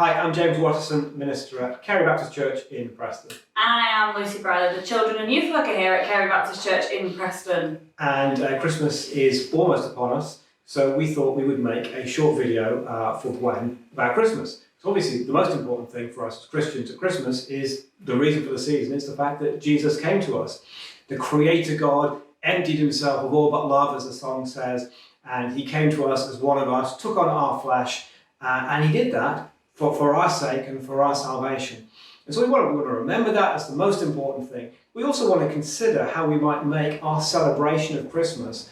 Hi, I'm James Watterson, Minister at Carey Baptist Church in Preston. And I am Lucy Bryler, the Children and Youth Worker here at Carey Baptist Church in Preston. And Christmas is almost upon us, so we thought we would make a short video for BUEN about Christmas. So obviously the most important thing for us as Christians at Christmas is the reason for the season. It's the fact that Jesus came to us. The Creator God emptied himself of all but love, as the song says, and he came to us as one of us, took on our flesh, and he did that for our sake and for our salvation. And so we want to remember that as the most important thing. We also want to consider how we might make our celebration of Christmas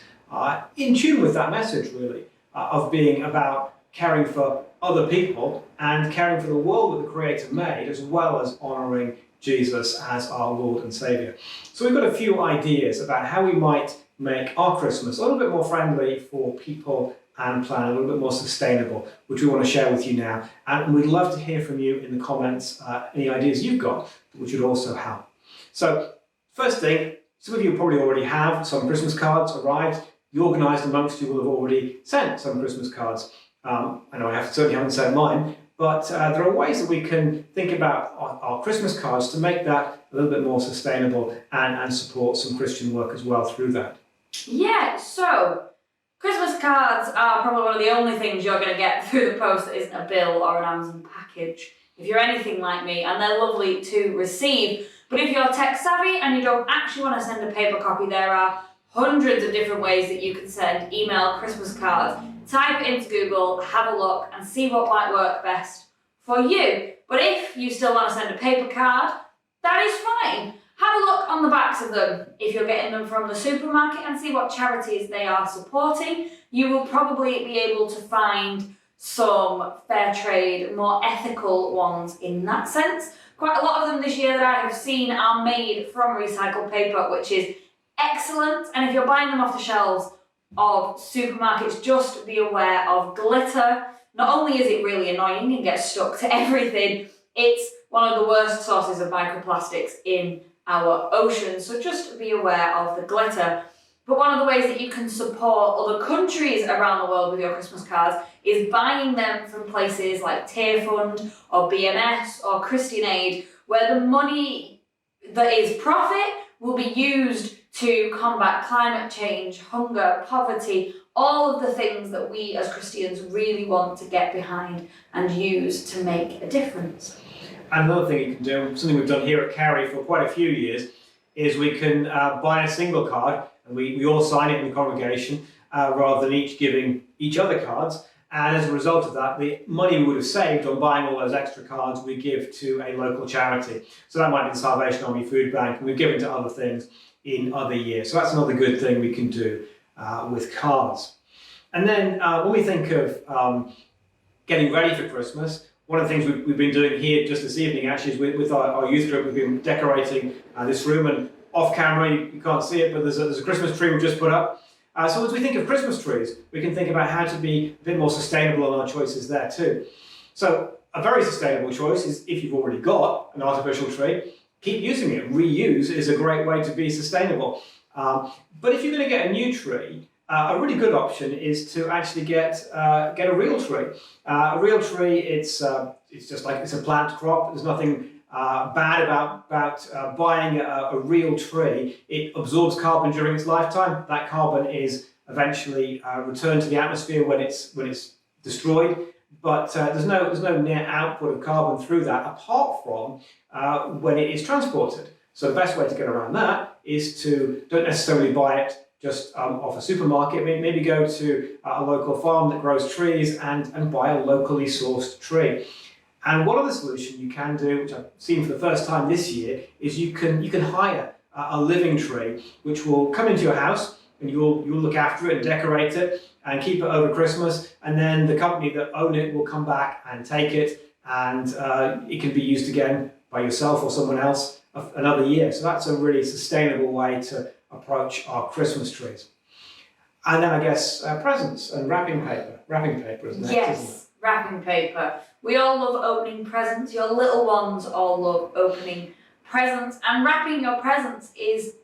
in tune with that message, really, of being about caring for other people and caring for the world that the Creator made, as well as honouring Jesus as our Lord and Saviour. So we've got a few ideas about how we might make our Christmas a little bit more friendly for people and plan, a little bit more sustainable, which we want to share with you now. And we'd love to hear from you in the comments, any ideas you've got, which would also help. So, first thing, some of you probably already have some Christmas cards arrived. The organised amongst you will have already sent some Christmas cards. I know I certainly haven't sent mine, but there are ways that we can think about our Christmas cards to make that a little bit more sustainable and support some Christian work as well through that. Yeah, so Christmas cards are probably one of the only things you're going to get through the post that isn't a bill or an Amazon package, if you're anything like me, and they're lovely to receive. But if you're tech savvy and you don't actually want to send a paper copy, there are hundreds of different ways that you can send email Christmas cards. Type it into Google, have a look, and see what might work best for you. But if you still want to send a paper card, that is fine. Have a look on the backs of them if you're getting them from the supermarket and see what charities they are supporting. You will probably be able to find some fair trade, more ethical ones in that sense. Quite a lot of them this year that I have seen are made from recycled paper, which is excellent. And if you're buying them off the shelves of supermarkets, just be aware of glitter. Not only is it really annoying and gets stuck to everything, it's one of the worst sources of microplastics in our oceans, so just be aware of the glitter. But one of the ways that you can support other countries around the world with your Christmas cards is buying them from places like Tear Fund or BMS or Christian Aid, where the money that is profit will be used to combat climate change, hunger, poverty, all of the things that we as Christians really want to get behind and use to make a difference. And another thing you can do, something we've done here at Carey for quite a few years, is we can buy a single card and we all sign it in the congregation rather than each giving each other cards. And as a result of that, the money we would have saved on buying all those extra cards we give to a local charity. So that might be the Salvation Army Food Bank, and we've given to other things in other years. So that's another good thing we can do with cards. And then when we think of getting ready for Christmas, one of the things we've been doing here just this evening actually is with our youth group, we've been decorating this room, and off camera, you can't see it, but there's a Christmas tree we've just put up. So as we think of Christmas trees, we can think about how to be a bit more sustainable in our choices there too. So a very sustainable choice is, if you've already got an artificial tree, keep using it. Reuse is a great way to be sustainable. But if you're going to get a new tree, a really good option is to actually get a real tree. A real tree, it's just like it's a plant crop. There's nothing bad about buying a real tree. It absorbs carbon during its lifetime. That carbon is eventually returned to the atmosphere when it's destroyed. But there's no net output of carbon through that, apart from when it is transported. So the best way to get around that is to don't necessarily buy it just off a supermarket. Maybe go to a local farm that grows trees and buy a locally sourced tree. And one other solution you can do, which I've seen for the first time this year, is you can hire a living tree, which will come into your house and you'll look after it and decorate it and keep it over Christmas. And then the company that own it will come back and take it, and it can be used again by yourself or someone else another year. So that's a really sustainable way to approach our Christmas trees. And then I guess presents and wrapping paper. Wrapping paper is next, yes, isn't it? Wrapping paper. We all love opening presents. Your little ones all love opening presents, and wrapping your presents is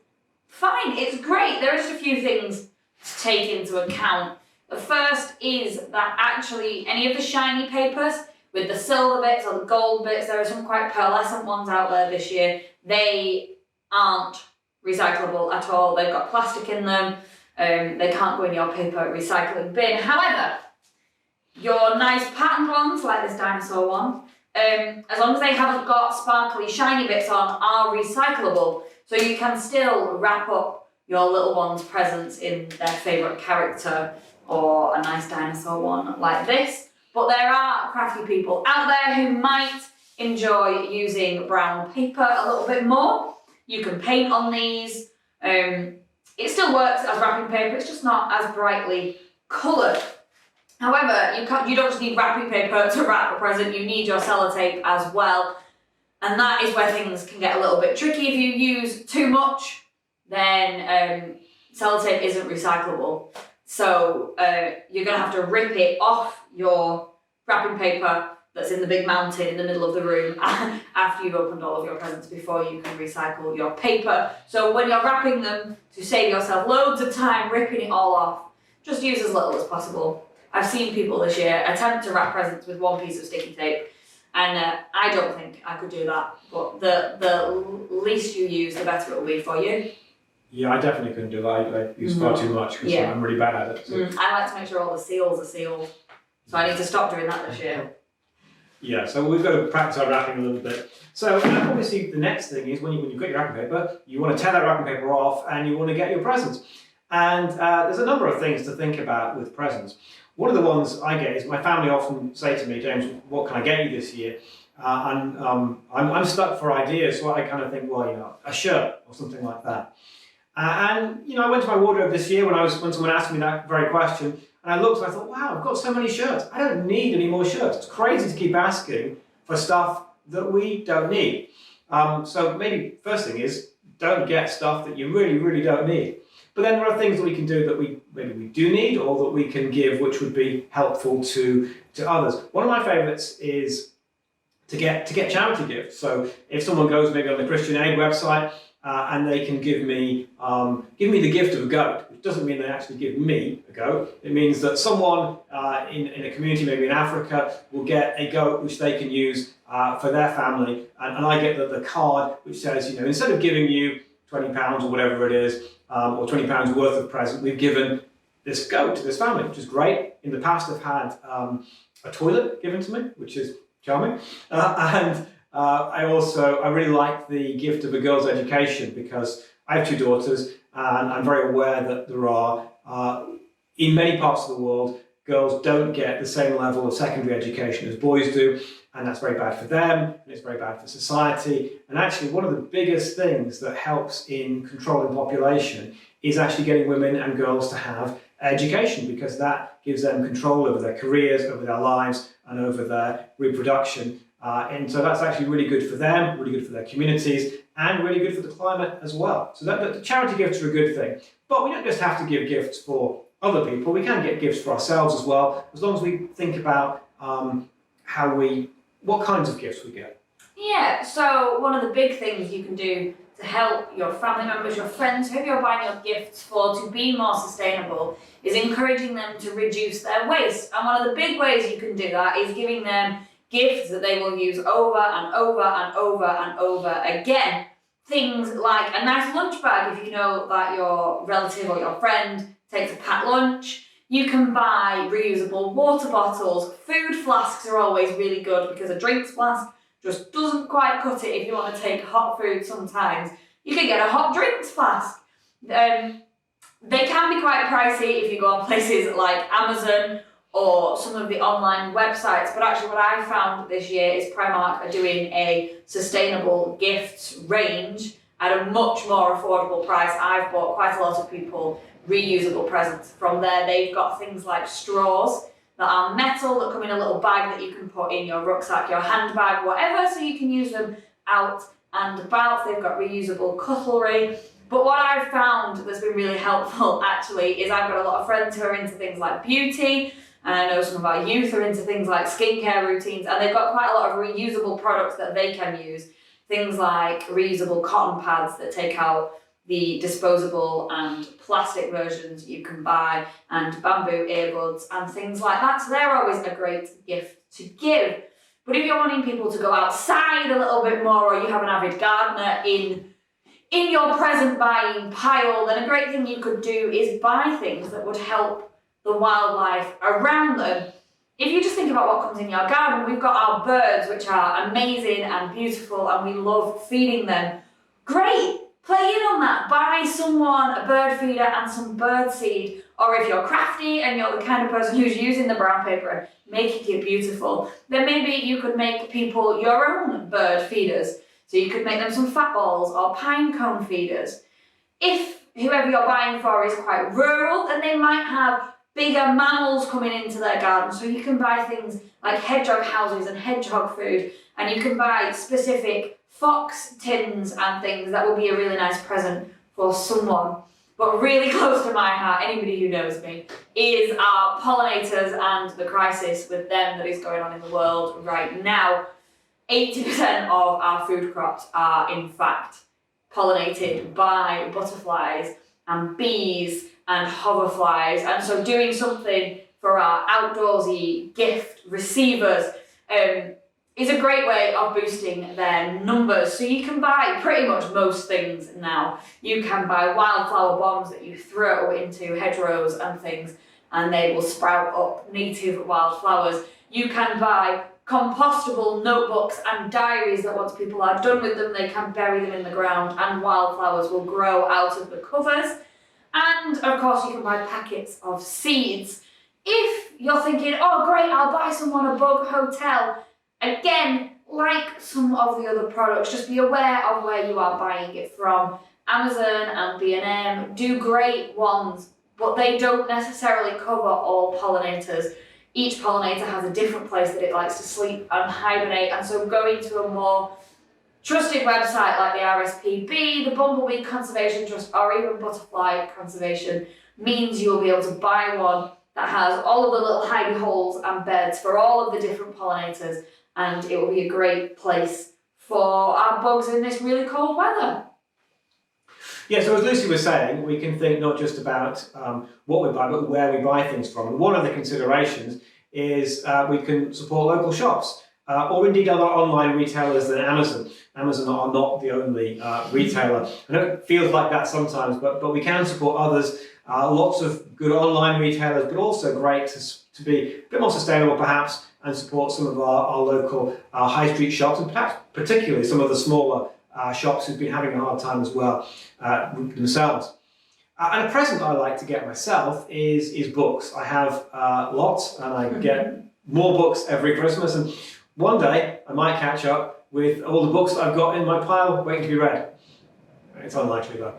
fine. It's great. There are just a few things to take into account. The first is that actually any of the shiny papers, with the silver bits or the gold bits. There are some quite pearlescent ones out there this year. They aren't recyclable at all. They've got plastic in them. They can't go in your paper recycling bin. However, your nice patterned ones, like this dinosaur one, as long as they haven't got sparkly, shiny bits on, are recyclable. So you can still wrap up your little one's presents in their favourite character or a nice dinosaur one like this. But there are crafty people out there who might enjoy using brown paper a little bit more. You can paint on these. It still works as wrapping paper, it's just not as brightly coloured. However, you don't just need wrapping paper to wrap a present, you need your sellotape as well. And that is where things can get a little bit tricky. If you use too much, then sellotape isn't recyclable. So you're going to have to rip it off your wrapping paper that's in the big mountain in the middle of the room after you've opened all of your presents before you can recycle your paper. So when you're wrapping them, to save yourself loads of time ripping it all off, just use as little as possible. I've seen people this year attempt to wrap presents with one piece of sticky tape, and I don't think I could do that. But the least you use, the better it will be for you. Yeah, I definitely couldn't do that. I use far too much because I'm really bad at it. So. I like to make sure all the seals are sealed. So I need to stop doing that this year. Yeah, so we've got to practice our wrapping a little bit. So obviously the next thing is when you've got your wrapping paper, you want to tear that wrapping paper off and you want to get your presents. And there's a number of things to think about with presents. One of the ones I get is my family often say to me, James, what can I get you this year? And I'm stuck for ideas, so I kind of think, well, a shirt or something like that. And I went to my wardrobe this year when someone asked me that very question, and I looked and I thought, wow, I've got so many shirts. I don't need any more shirts. It's crazy to keep asking for stuff that we don't need. So maybe first thing is, don't get stuff that you really, really don't need. But then there are things that we can do that maybe we do need or that we can give which would be helpful to others. One of my favourites is to get charity gifts. So if someone goes maybe on the Christian Aid website and they can give me the gift of a goat, which doesn't mean they actually give me a goat. It means that someone in a community, maybe in Africa, will get a goat which they can use for their family, and I get the card which says, instead of giving you £20 or whatever it is, or £20 worth of present, we've given this goat to this family, which is great. In the past, I've had a toilet given to me, which is charming, and I really like the gift of a girl's education because I have two daughters, and I'm very aware that there are, in many parts of the world, girls don't get the same level of secondary education as boys do, and that's very bad for them, and it's very bad for society. And actually, one of the biggest things that helps in controlling population is actually getting women and girls to have education, because that gives them control over their careers, over their lives, and over their reproduction. And so that's actually really good for them, really good for their communities, and really good for the climate as well. So the charity gifts are a good thing. But we don't just have to give gifts for other people, we can get gifts for ourselves as well, as long as we think about what kinds of gifts we get. Yeah, so one of the big things you can do to help your family members, your friends, who you're buying your gifts for, to be more sustainable is encouraging them to reduce their waste. And one of the big ways you can do that is giving them gifts that they will use over and over and over and over again. Things like a nice lunch bag if you know that your relative or your friend takes a packed lunch. You can buy reusable water bottles. Food flasks are always really good because a drinks flask just doesn't quite cut it if you want to take hot food sometimes. You can get a hot drinks flask. They can be quite pricey if you go on places like Amazon or some of the online websites, but actually what I found this year is Primark are doing a sustainable gifts range at a much more affordable price. I've bought quite a lot of people reusable presents from there. They've got things like straws that are metal that come in a little bag that you can put in your rucksack, your handbag, whatever, so you can use them out and about. They've got reusable cutlery. But what I've found that's been really helpful actually is I've got a lot of friends who are into things like beauty, and I know some of our youth are into things like skincare routines, and they've got quite a lot of reusable products that they can use. Things like reusable cotton pads that take out the disposable and plastic versions you can buy, and bamboo earbuds and things like that. So they're always a great gift to give. But if you're wanting people to go outside a little bit more, or you have an avid gardener in your present buying pile, then a great thing you could do is buy things that would help the wildlife around them. If you just think about what comes in your garden, we've got our birds, which are amazing and beautiful, and we love feeding them. Great! Play in on that. Buy someone a bird feeder and some bird seed. Or if you're crafty and you're the kind of person who's using the brown paper and making it beautiful, then maybe you could make people your own bird feeders. So you could make them some fat balls or pine cone feeders. If whoever you're buying for is quite rural, then they might have bigger mammals coming into their garden. So you can buy things like hedgehog houses and hedgehog food, and you can buy specific fox tins and things that will be a really nice present for someone. But really close to my heart, anybody who knows me, is our pollinators and the crisis with them that is going on in the world right now. 80% of our food crops are in fact pollinated by butterflies and bees and hoverflies, and so doing something for our outdoorsy gift receivers is a great way of boosting their numbers. So you can buy pretty much most things now. You can buy wildflower bombs that you throw into hedgerows and things, and they will sprout up native wildflowers. You can buy compostable notebooks and diaries that once people are done with them, they can bury them in the ground and wildflowers will grow out of the covers. And of course you can buy packets of seeds. If you're thinking, oh great, I'll buy someone a bug hotel, again, like some of the other products, just be aware of where you are buying it from. Amazon and B&M do great ones, but they don't necessarily cover all pollinators. Each pollinator has a different place that it likes to sleep and hibernate, and so going to a more trusted website like the RSPB, the Bumblebee Conservation Trust, or even Butterfly Conservation means you'll be able to buy one that has all of the little hidey holes and beds for all of the different pollinators, and it will be a great place for our bugs in this really cold weather. Yeah, so as Lucy was saying, we can think not just about what we buy, but where we buy things from. And one of the considerations is we can support local shops, or indeed other online retailers than Amazon. Amazon are not the only retailer. I know it feels like that sometimes, but we can support others. Lots of good online retailers, but also great to be a bit more sustainable perhaps, and support some of our local high street shops, and perhaps particularly some of the smaller shops who've been having a hard time as well themselves. And a present I like to get myself is books. I have lots, and I get more books every Christmas, and one day I might catch up with all the books that I've got in my pile waiting to be read. It's unlikely though.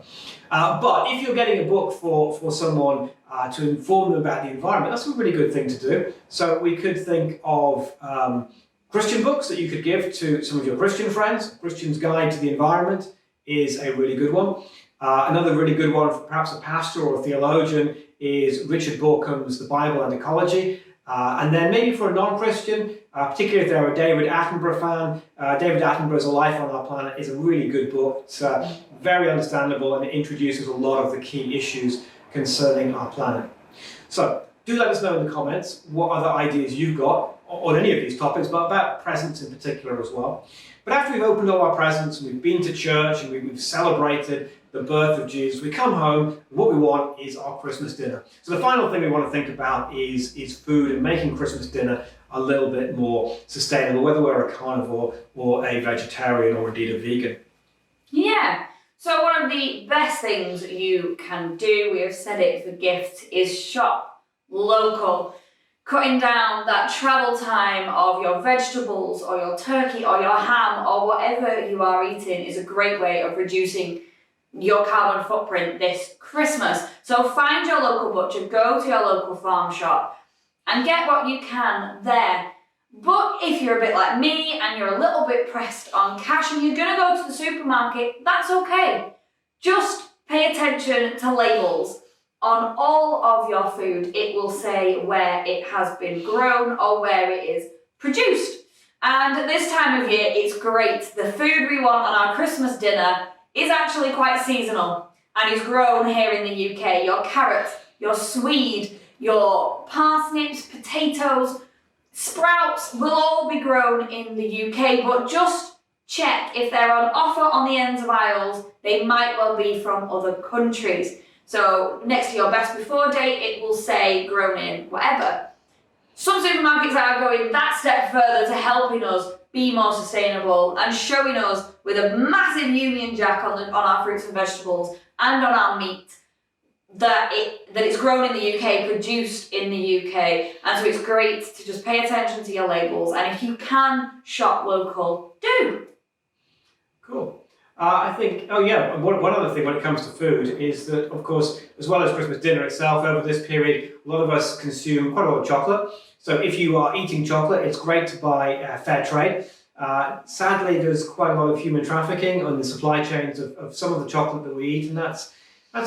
But if you're getting a book for someone to inform them about the environment, that's a really good thing to do. So we could think of Christian books that you could give to some of your Christian friends. Christian's Guide to the Environment is a really good one. Another really good one for perhaps a pastor or a theologian is Richard Baucombe's The Bible and Ecology. And then maybe for a non-Christian, particularly if they're a David Attenborough fan, David Attenborough's A Life on Our Planet is a really good book. It's very understandable, and it introduces a lot of the key issues concerning our planet. So do let us know in the comments what other ideas you've got on any of these topics, but about presents in particular as well. But after we've opened all our presents and we've been to church and we've celebrated the birth of Jesus, we come home and what we want is our Christmas dinner. So the final thing we want to think about is food and making Christmas dinner a little bit more sustainable, whether we're a carnivore or a vegetarian or indeed a vegan. Yeah, so one of the best things you can do, we have said it for gifts, is shop local. Cutting down that travel time of your vegetables or your turkey or your ham or whatever you are eating is a great way of reducing your carbon footprint this Christmas. So find your local butcher, go to your local farm shop and get what you can there. But if you're a bit like me and you're a little bit pressed on cash and you're going to go to the supermarket, that's okay. Just pay attention to labels. On all of your food, it will say where it has been grown or where it is produced. And at this time of year, it's great. The food we want on our Christmas dinner is actually quite seasonal and is grown here in the UK. Your carrots, your swede, your parsnips, potatoes, Sprouts will all be grown in the UK, but just check if they're on offer on the ends of aisles. They might well be from other countries. So next to your best before date, it will say grown in whatever. Some supermarkets are going that step further to helping us be more sustainable and showing us with a massive Union Jack on our fruits and vegetables and on our meat that it's grown in the UK, produced in the UK, and so it's great to just pay attention to your labels, and if you can shop local, do. Cool. I think, one other thing when it comes to food is that, of course, as well as Christmas dinner itself, over this period, a lot of us consume quite a lot of chocolate. So if you are eating chocolate, it's great to buy fair trade. Sadly, there's quite a lot of human trafficking on the supply chains of some of the chocolate that we eat, and that's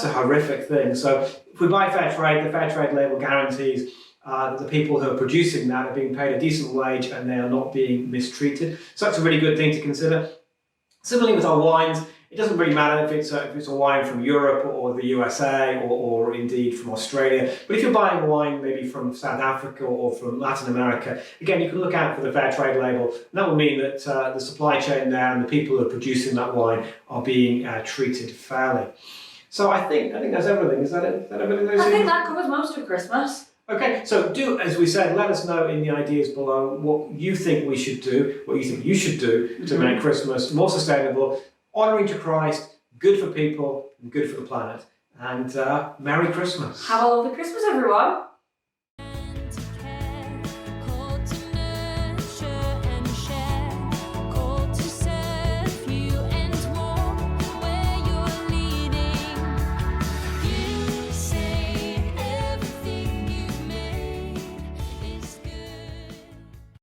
a horrific thing. So if we buy fair trade, the fair trade label guarantees that the people who are producing that are being paid a decent wage and they are not being mistreated. So that's a really good thing to consider. Similarly with our wines, it doesn't really matter if it's a wine from Europe or the USA or indeed from Australia. But if you're buying wine maybe from South Africa or from Latin America, again, you can look out for the fair trade label. And that will mean that the supply chain there and the people who are producing that wine are being treated fairly. So I think that's everything. Is that it? Is that everything? I think that covers most of Christmas. Okay, so do, as we said, let us know in the ideas below what you think we should do, what you think you should do to make Christmas more sustainable, honouring to Christ, good for people, and good for the planet. And Merry Christmas. Have a lovely Christmas, everyone.